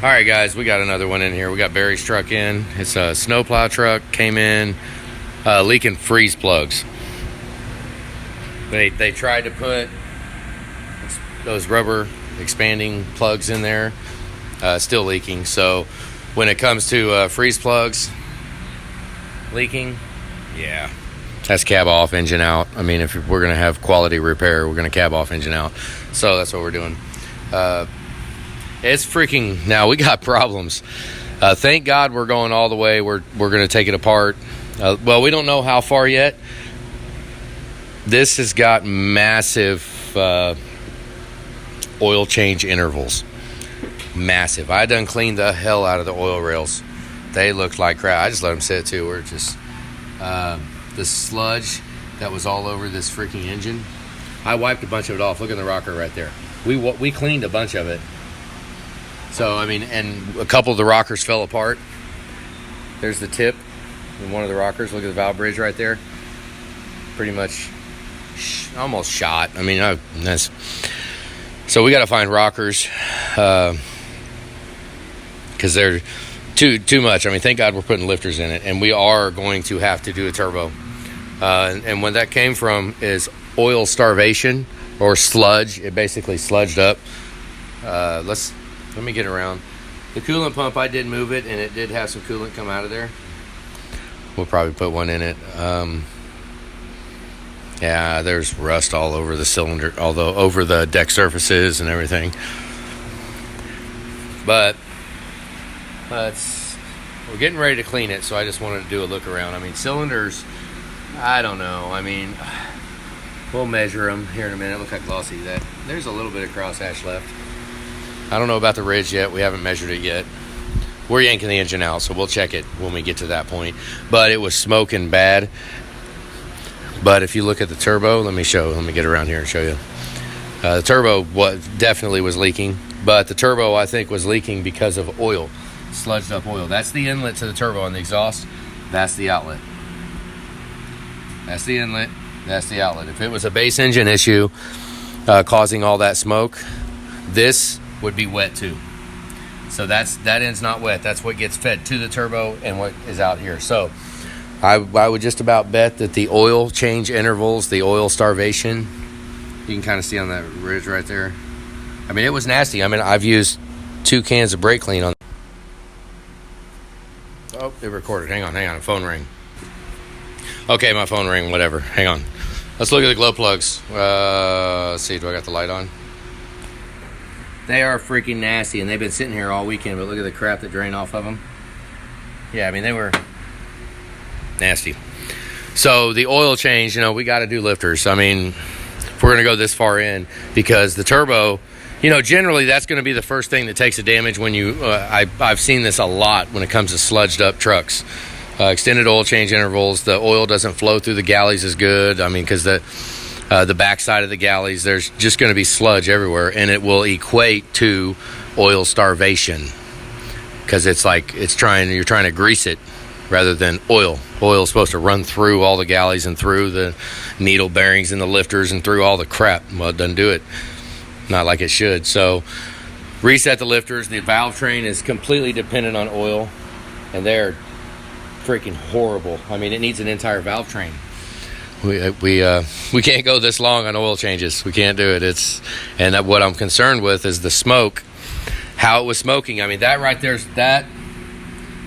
All right, guys, we got another one in here. We got Barry's truck in. It's a snowplow truck. Came in leaking freeze plugs. They tried to put those rubber expanding plugs in there. Still leaking. So when it comes to freeze plugs leaking, yeah, that's cab off, engine out. I mean, if we're going to have quality repair, we're going to cab off, engine out. So that's what we're doing. It's freaking, now we got problems. Thank God we're going all the way. We're going to take it apart. Well, we don't know how far yet. This has got massive oil change intervals. Massive. I done cleaned the hell out of the oil rails. They looked like crap. I just let them sit too. We're just the sludge that was all over this freaking engine. I wiped a bunch of it off. Look at the rocker right there. We cleaned a bunch of it. So, I mean, and a couple of the rockers fell apart. There's the tip in one of the rockers. Look at the valve bridge right there. Pretty much almost shot. I mean, that's... So we got to find rockers because they're too much. I mean, thank God we're putting lifters in it, and we are going to have to do a turbo. And when that came from is oil starvation or sludge. It basically sludged up. Let me get around. The coolant pump, I did move it, and it did have some coolant come out of there. We'll probably put one in it. Yeah, there's rust all over the cylinder, although over the deck surfaces and everything. But we're getting ready to clean it, so I just wanted to do a look around. I mean, cylinders, I don't know. I mean, we'll measure them here in a minute. Look how glossy that. There's a little bit of crosshatch left. I don't know about the ridge yet. We haven't measured it yet. We're yanking the engine out, so we'll check it when we get to that point. But it was smoking bad. But if you look at the turbo, let me get around here and show you. The turbo definitely was leaking, but the turbo, I think, was leaking because of oil, sludged up oil. That's the inlet to the turbo on the exhaust. That's the outlet. That's the inlet. That's the outlet. If it was a base engine issue causing all that smoke, this would be wet too. So that end's not wet. That's what gets fed to the turbo and what is out here. So I would just about bet that the oil change intervals, the oil starvation, you can kind of see on that ridge right there. I mean, it was nasty. I mean, I've used 2 cans of brake clean on. Oh, it recorded. Hang on. Phone ring. Okay, my phone ring. Whatever. Hang on. Let's look at the glow plugs. Let's see. Do I got the light on? They are freaking nasty, and they've been sitting here all weekend, but look at the crap that drained off of them. Yeah, I mean, they were nasty. So the oil change, we got to do lifters. I mean, if we're going to go this far in, because the turbo, generally that's going to be the first thing that takes a damage when you, I've seen this a lot when it comes to sludged up trucks. Extended oil change intervals, the oil doesn't flow through the galleys as good. I mean, because the backside of the galleys, there's just going to be sludge everywhere, and it will equate to oil starvation because it's like you're trying to grease it rather than oil. Oil is supposed to run through all the galleys and through the needle bearings and the lifters and through all the crap. Well, it doesn't do it, not like it should. So reset the lifters. The valve train is completely dependent on oil, and they're freaking horrible. I mean, it needs an entire valve train. We can't go this long on oil changes. We can't do it. And what I'm concerned with is the smoke, how it was smoking. I mean, that right there's that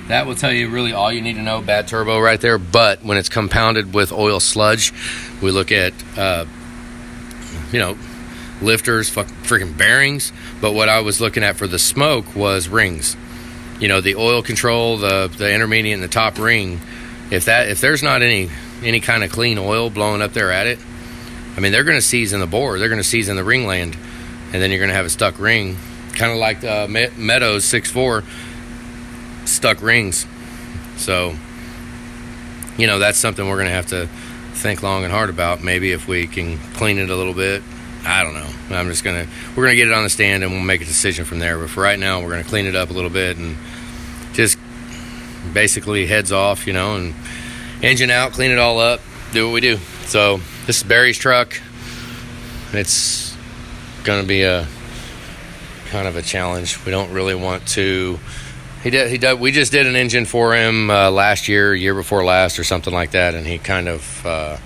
will tell you really all you need to know. Bad turbo right there. But when it's compounded with oil sludge, we look at lifters, freaking bearings. But what I was looking at for the smoke was rings. The oil control, the intermediate and the top ring. If there's not any kind of clean oil blowing up there at it, I mean, they're going to seize in the bore. They're going to seize in the ring land, and then you're going to have a stuck ring, kind of like Meadows 6.4 stuck rings. So, that's something we're going to have to think long and hard about. Maybe if we can clean it a little bit. I don't know. We're going to get it on the stand, and we'll make a decision from there. But for right now, we're going to clean it up a little bit and just basically heads off, and engine out, clean it all up, do what we do. So this is Barry's truck. It's going to be kind of a challenge. We don't really want to. We just did an engine for him last year before last, or something like that, and he kind of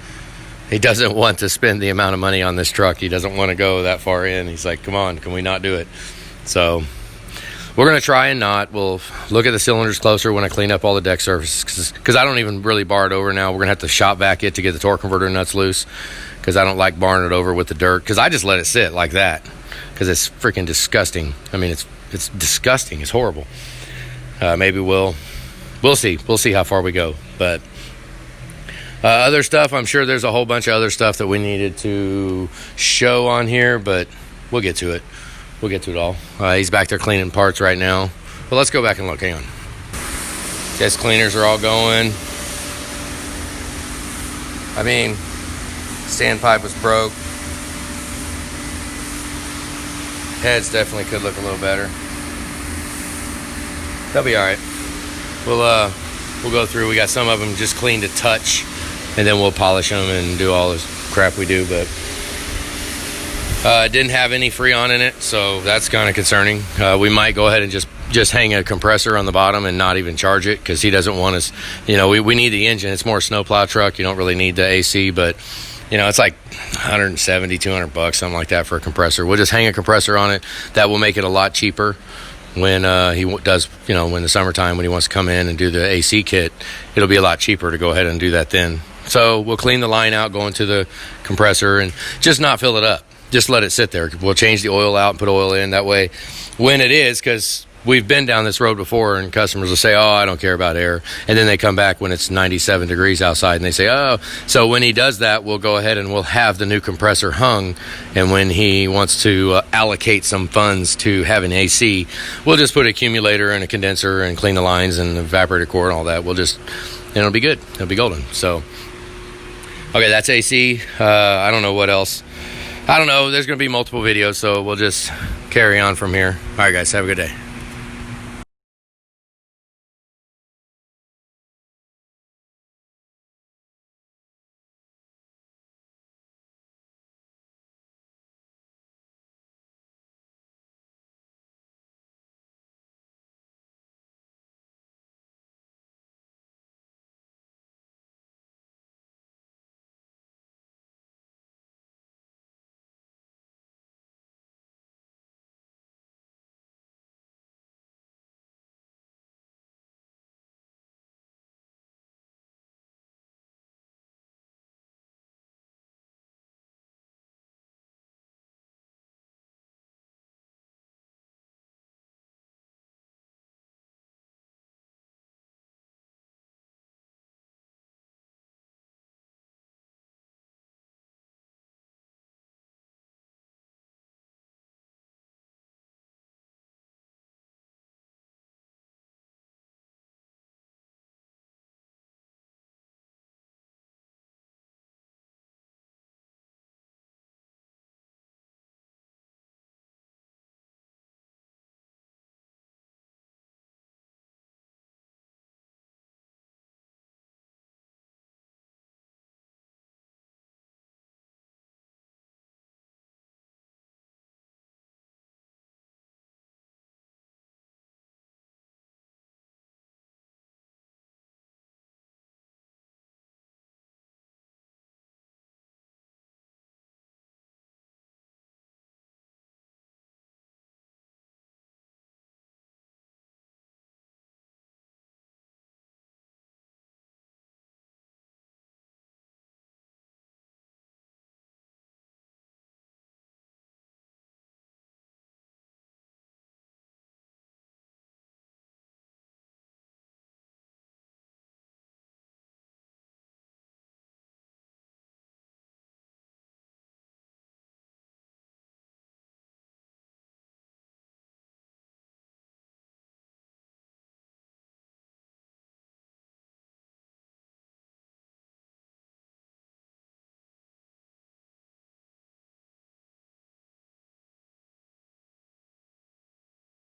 he doesn't want to spend the amount of money on this truck. He doesn't want to go that far in. He's like, come on, can we not do it? So we're going to try and not. We'll look at the cylinders closer when I clean up all the deck surfaces, because I don't even really bar it over now. We're going to have to shop vac it to get the torque converter nuts loose, because I don't like barring it over with the dirt, because I just let it sit like that, because it's freaking disgusting. I mean, it's disgusting. It's horrible. Maybe we'll see. We'll see how far we go. But other stuff, I'm sure there's a whole bunch of other stuff that we needed to show on here, but we'll get to it. We'll get to it all. He's back there cleaning parts right now. But let's go back and look. Hang on. Gas cleaners are all going. I mean, standpipe was broke. Heads definitely could look a little better. They'll be all right. We'll go through. We got some of them just clean to touch, and then we'll polish them and do all this crap we do. But it didn't have any Freon in it, so that's kind of concerning. We might go ahead and just hang a compressor on the bottom and not even charge it, because he doesn't want us. We need the engine. It's more a snowplow truck. You don't really need the AC, but it's like $170, $200, something like that for a compressor. We'll just hang a compressor on it. That will make it a lot cheaper when he does, when the summertime, when he wants to come in and do the AC kit. It'll be a lot cheaper to go ahead and do that then. So we'll clean the line out, go into the compressor, and just not fill it up. Just let it sit there. We'll change the oil out and put oil in. That way, when it is, because we've been down this road before, and customers will say, oh, I don't care about air. And then they come back when it's 97 degrees outside, and they say, oh. So when he does that, we'll go ahead and we'll have the new compressor hung. And when he wants to allocate some funds to having AC, we'll just put an accumulator and a condenser and clean the lines and the evaporator core and all that. It'll be good. It'll be golden. So, okay, that's AC. I don't know what else. I don't know. There's going to be multiple videos, so we'll just carry on from here. All right, guys, have a good day.